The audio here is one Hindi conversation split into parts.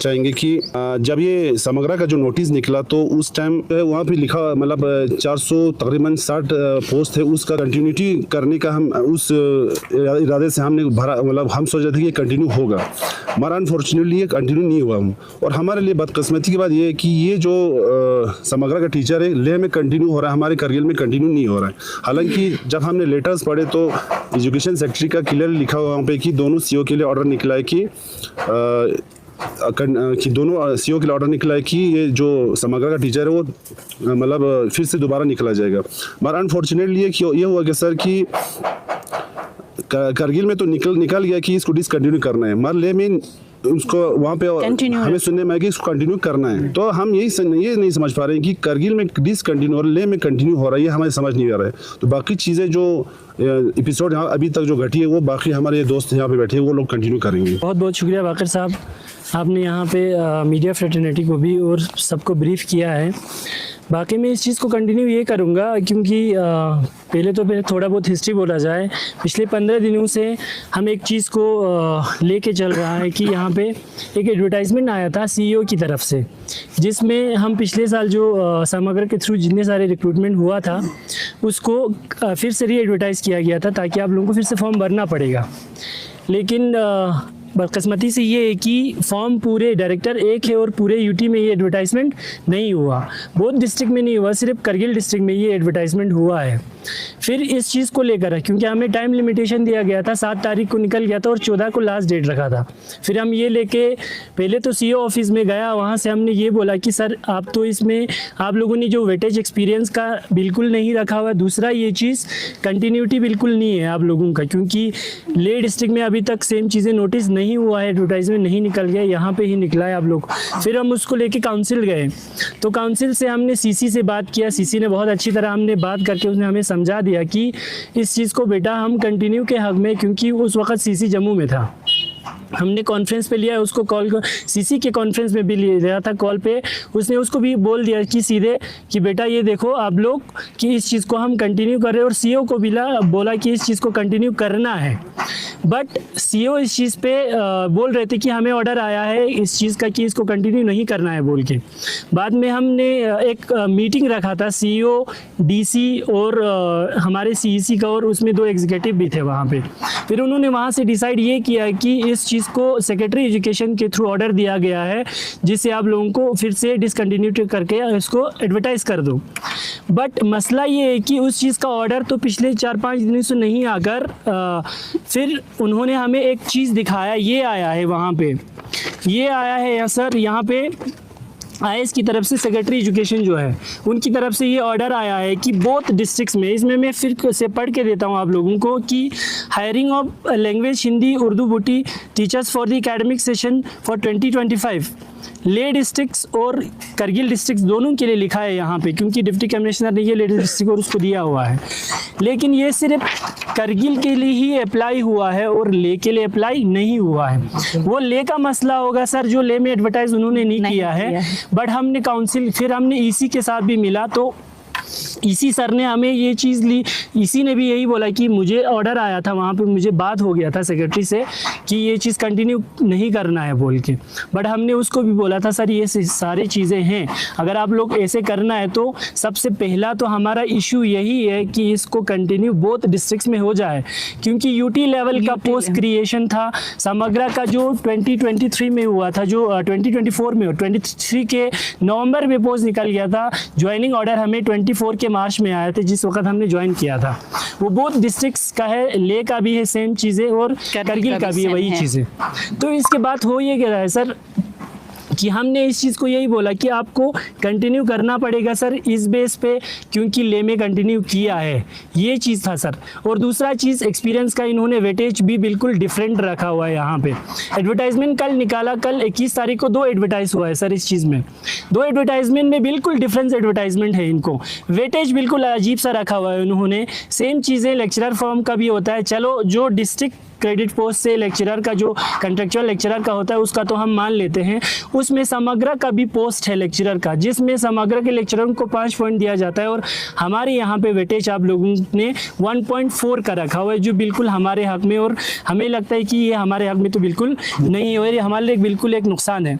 चाहेंगे कि जब ये समग्रा का जो नोटिस निकला तो उस टाइम वहाँ पे लिखा मतलब 400 तकरीबन 60 पोस्ट थे, उसका कंटिन्यूटी करने का हम उस इरादे से हमने भरा, मतलब हम सोच रहे थे कि कंटिन्यू होगा, मगर अनफॉर्चुनेटली ये कंटिन्यू नहीं हुआ। और हमारे लिए बदकिस्मती की बात ये है कि ये जो समग्रा का टीचर है लेह में कंटिन्यू हो रहा है, हमारे करगिल में कंटिन्यू नहीं हो रहा है। हालांकि जब हमने लेटर्स पढ़े तो एजुकेशन सेक्रेटरी का क्लियर लिखा हुआ वहाँ पे कि दोनों सीओ के लिए ऑर्डर निकला है कि दोनों सीओ के लिए ऑर्डर निकला है कि ये जो समग्रा का टीचर है वो मतलब फिर से दोबारा निकला जाएगा। मगर अनफॉर्चुनेटली ये हुआ कि सर कि करगिल में तो निकल गया कि इसको डिसकंटिन्यू करना है, मगर ले में उसको वहाँ पे हमें सुनने में आया कि इसको कंटिन्यू करना है। तो हम ये नहीं समझ पा रहे हैं कि करगिल में डिसकंटिन्यू और ले में कंटिन्यू हो रहा है, ये हमें समझ नहीं आ रहा है। तो बाकी चीज़ें जो एपिसोड यहाँ अभी तक जो घटी है वो बाकी हमारे दोस्त यहाँ पे बैठे हैं वो लोग कंटिन्यू करेंगे। बहुत बहुत शुक्रिया बाकर साहब, आपने यहाँ पे मीडिया फ्रेटर्निटी को भी और सबको ब्रीफ किया है। बाकी मैं इस चीज़ को कंटिन्यू ये करूँगा क्योंकि पहले थोड़ा बहुत हिस्ट्री बोला जाए। पिछले 15 दिनों से हम एक चीज़ को लेके चल रहा है कि यहाँ पे एक एडवर्टाइजमेंट आया था सीईओ की तरफ से, जिसमें हम पिछले साल जो समग्र के थ्रू जितने सारे रिक्रूटमेंट हुआ था उसको फिर से री एडवर्टाइज़ किया गया था ताकि आप लोगों को फिर से फॉर्म भरना पड़ेगा। लेकिन बदकिस्मती से ये है कि फॉर्म पूरे डायरेक्टर एक है और पूरे यूटी में ये एडवर्टाइजमेंट नहीं हुआ, बहुत डिस्ट्रिक्ट में नहीं हुआ, सिर्फ करगिल डिस्ट्रिक्ट में ये एडवर्टाइजमेंट हुआ है। फिर इस चीज़ को लेकर क्योंकि हमें टाइम लिमिटेशन दिया गया था, 7 तारीख को निकल गया था और 14 को लास्ट डेट रखा था। फिर हम ये लेके पहले तो सीईओ ऑफिस में गया, वहाँ से हमने ये बोला कि सर आप तो इसमें आप लोगों ने जो वेटेज एक्सपीरियंस का बिल्कुल नहीं रखा हुआ, दूसरा ये चीज़ कंटिन्यूटी बिल्कुल नहीं है आप लोगों का, क्योंकि ले डिस्ट्रिक्ट में अभी तक सेम चीज़ें नोटिस नहीं हुआ है, एडवर्टाइजमेंट नहीं निकल गया, यहाँ पे ही निकला है आप लोग। फिर हम उसको लेके काउंसिल गए, तो काउंसिल से हमने सीसी से बात किया, सीसी ने बहुत अच्छी तरह हमने बात करके उसने हमें समझा दिया कि इस चीज़ को बेटा हम कंटिन्यू के हक में, क्योंकि उस वक्त सीसी जम्मू में था, हमने कॉन्फ्रेंस पे लिया, उसको कॉल सीसी के कॉन्फ्रेंस में भी लिया था कॉल पे, उसने उसको भी बोल दिया कि सीधे कि बेटा ये देखो आप लोग कि इस चीज़ को हम कंटिन्यू कर रहे हैं, और सीईओ को भी बोला कि इस चीज़ को कंटिन्यू करना है। बट सीईओ इस चीज़ पे बोल रहे थे कि हमें ऑर्डर आया है इस चीज़ का कि इसको कंटिन्यू नहीं करना है बोल के। बाद में हमने एक मीटिंग रखा था सीईओ, डीसी और हमारे सीईसी का, और उसमें 2 एग्जीक्यूटिव भी थे वहाँ पे। फिर उन्होंने वहाँ से डिसाइड ये किया कि इस चीज़ को सेक्रेटरी एजुकेशन के थ्रू ऑर्डर दिया गया है, जिससे आप लोगों को फिर से डिसकंटिन्यू करके इसको एडवर्टाइज़ कर दो। बट मसला ये है कि उस चीज़ का ऑर्डर तो पिछले 4-5 दिनों से नहीं आकर फिर उन्होंने हमें एक चीज़ दिखाया, ये आया है वहाँ पे, ये आया है सर, यहाँ पे आईएएस की तरफ से सेक्रेटरी एजुकेशन जो है उनकी तरफ से ये ऑर्डर आया है कि बोथ डिस्ट्रिक्ट्स में, इसमें मैं फिर से पढ़ के देता हूँ आप लोगों को कि hiring of language Hindi Urdu बुटी teachers for the academic session for 2025 ले डिस्ट्रिक्ट्स और करगिल डिस्ट्रिक्ट्स दोनों के लिए लिखा है यहाँ पे, क्योंकि डिप्टी कमिश्नर ने ये ले डिस्ट्रिक्ट और उसको दिया हुआ है। लेकिन ये सिर्फ करगिल के लिए ही अप्लाई हुआ है और ले के लिए अप्लाई नहीं हुआ है। वो ले का मसला होगा सर, जो ले में एडवर्टाइज उन्होंने नहीं किया है। बट हमने काउंसिल, फिर हमने ईसी के साथ भी मिला, तो इसी सर ने हमें ये चीज़ ली, इसी ने भी यही बोला कि मुझे ऑर्डर आया था वहाँ पे, मुझे बात हो गया था सेक्रेटरी से कि ये चीज़ कंटिन्यू नहीं करना है बोल के। बट हमने उसको भी बोला था सर ये सारी चीज़ें हैं, अगर आप लोग ऐसे करना है तो सबसे पहला तो हमारा इशू यही है कि इसको कंटिन्यू बोथ डिस्ट्रिक्ट्स में हो जाए, क्योंकि यूटी लेवल का पोस्ट क्रिएशन था समग्रा का जो 2023 में हुआ था, जो 2024 में 23 के नवंबर में पोस्ट निकल गया था, ज्वाइनिंग ऑर्डर हमें 24 के मार्च में आए थे जिस वक्त हमने ज्वाइन किया था। वो बोथ डिस्ट्रिक्ट्स का है, ले का भी है सेम चीज़ें और करगिल का भी है वही चीज़ें। तो इसके बाद हो ये क्या है सर कि हमने इस चीज़ को यही बोला कि आपको कंटिन्यू करना पड़ेगा सर इस बेस पे, क्योंकि ले में कंटिन्यू किया है, ये चीज़ था सर। और दूसरा चीज़ एक्सपीरियंस का इन्होंने वेटेज भी बिल्कुल डिफरेंट रखा हुआ है यहाँ पे। एडवर्टाइजमेंट कल निकाला, कल 21 तारीख को 2 एडवर्टाइज हुआ है सर इस चीज़ में, 2 एडवर्टाइजमेंट में बिल्कुल डिफरेंस एडवर्टाइजमेंट है, इनको वेटेज बिल्कुल अजीब सा रखा हुआ है उन्होंने। सेम चीज़ें लेक्चरर फॉर्म का भी होता है, चलो जो डिस्ट्रिक्ट क्रेडिट पोस्ट से लेक्चरर का जो कंट्रेक्चुअल लेक्चरर का होता है उसका तो हम मान लेते हैं, उसमें समग्र का भी पोस्ट है लेक्चरर का, जिसमें समग्र के लेक्चरर को 5 पॉइंट दिया जाता है, और हमारे यहाँ पे वेटेज आप लोगों ने 1.4 का रखा हुआ है, जो बिल्कुल हमारे हक में, और हमें लगता है कि ये हमारे हक में तो बिल्कुल नहीं है और ये हमारे लिए बिल्कुल एक नुकसान है।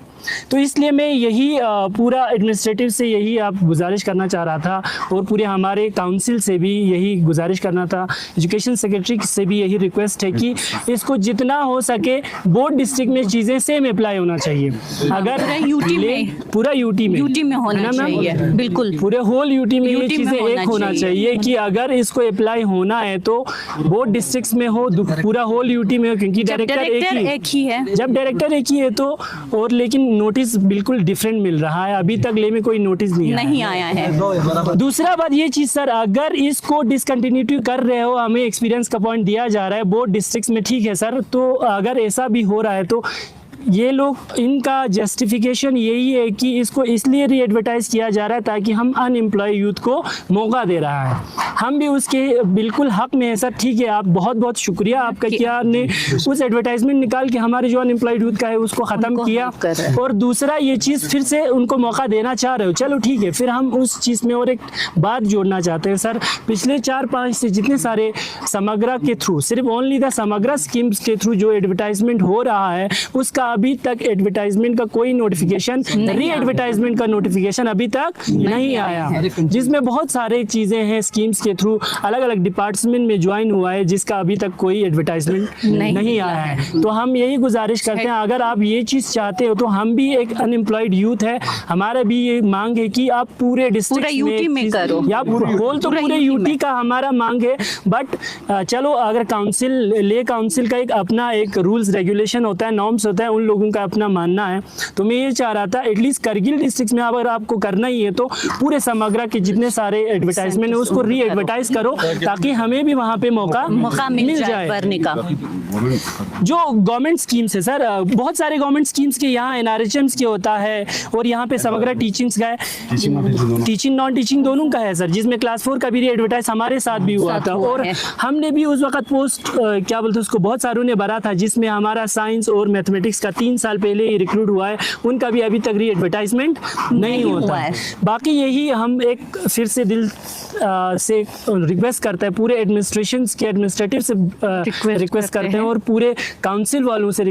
तो इसलिए मैं यही पूरा एडमिनिस्ट्रेटिव से यही आप गुजारिश करना चाह रहा था, और पूरे हमारे काउंसिल से भी यही गुजारिश करना था, एजुकेशन सेक्रेटरी से भी यही रिक्वेस्ट है कि इसको जितना हो सके बोर्ड डिस्ट्रिक्ट में चीज़ें सेम अप्लाई होना चाहिए। अगर पूरा यूटी में होना चाहिए, बिल्कुल पूरे होल यूटी में ये चीज़ें एक होना चाहिए कि अगर इसको अप्लाई होना है तो बोर्ड डिस्ट्रिक्ट्स में हो, पूरा होल यूटी में हो, क्योंकि डायरेक्टर एक ही है। जब डायरेक्टर एक ही है तो, और लेकिन नोटिस बिल्कुल डिफरेंट मिल रहा है, अभी तक ले में कोई नोटिस नहीं आया है। दूसरा बात ये चीज़ सर, अगर इसको डिसकंटिन्यूटी कर रहे हो, हमें एक्सपीरियंस का पॉइंट दिया जा रहा है बोर्ड डिस्ट्रिक्ट्स में, ठीक है सर, तो अगर ऐसा भी हो रहा है तो ये लोग, इनका जस्टिफिकेशन यही है कि इसको इसलिए री एडवर्टाइज किया जा रहा है ताकि हम अनएम्प्लॉय यूथ को मौका दे रहा है। हम भी उसके बिल्कुल हक में है सर, ठीक है, आप बहुत बहुत शुक्रिया आपका कि आपने उस एडवर्टाइजमेंट निकाल के हमारे जो अनएम्प्लॉयड यूथ का है उसको ख़त्म किया, और दूसरा ये चीज़ फिर से उनको मौका देना चाह रहे हो, चलो ठीक है। फिर हम उस चीज़ में और एक बात जोड़ना चाहते हैं सर, पिछले 4-5 से जितने सारे समग्रा के थ्रू, सिर्फ ओनली द समग्रा स्कीम्स के थ्रू जो एडवर्टाइजमेंट हो रहा है, उसका अभी तक एडवर्टाइजमेंट का कोई नोटिफिकेशन, री एडवर्टाइजमेंट का नोटिफिकेशन अभी तक नहीं आया, जिसमें बहुत सारे चीज़ें हैं स्कीम्स के थ्रू अलग अलग डिपार्टमेंट में ज्वाइन हुआ है, जिसका अभी तक कोई एडवर्टाइजमेंट नहीं आया है। तो हम यही गुजारिश करते हैं, अगर आप ये चीज़ चाहते हो तो हम भी एक अनएम्प्लॉयड यूथ है, हमारा भी ये मांग है कि आप पूरे डिस्ट्रिक्ट में करो, या होल तो पूरे यूटी का हमारा मांग है। बट चलो, अगर काउंसिल का एक अपना एक रूल्स रेगुलेशन होता है, नॉर्म्स होता है, उन लोगों का अपना मानना है। तो मैं ये चाह रहा था एटलीस्ट करगिल डिस्ट्रिक्ट में अगर आपको करना ही है तो पूरे समग्रा के जितने सारे एडवर्टाइजमेंट है उसको री एडवर्टाइज करो, ताकि हमें भी वहाँ पे मौका मिल जाए भरने का। जो गवर्नमेंट स्कीम्स है सर, बहुत सारे गवर्नमेंट स्कीम्स के यहाँ एनआरएचएम्स के होता है, और यहाँ पे समग्रा टीचिंग्स का है, टीचिंग नॉन टीचिंग दोनों का है सर, जिसमें क्लास 4 का भी री एडवर्टाइज हमारे साथ भी हुआ था, और हमने भी उस वक्त पोस्ट क्या बोलते उसको बहुत सारों ने भरा था, जिसमें हमारा साइंस और मैथमेटिक्स का 3 साल पहले ही रिक्रूट हुआ है, उनका भी अभी तक री एडवर्टाइजमेंट नहीं होता है। बाकी यही हम एक फिर से दिल से रिक्वेस्ट करते हैं, पूरे एडमिनिस्ट्रेशन के एडमिनिस्ट्रेटिव से रिक्वेस्ट करते हैं, और पूरे काउंसिल वालों से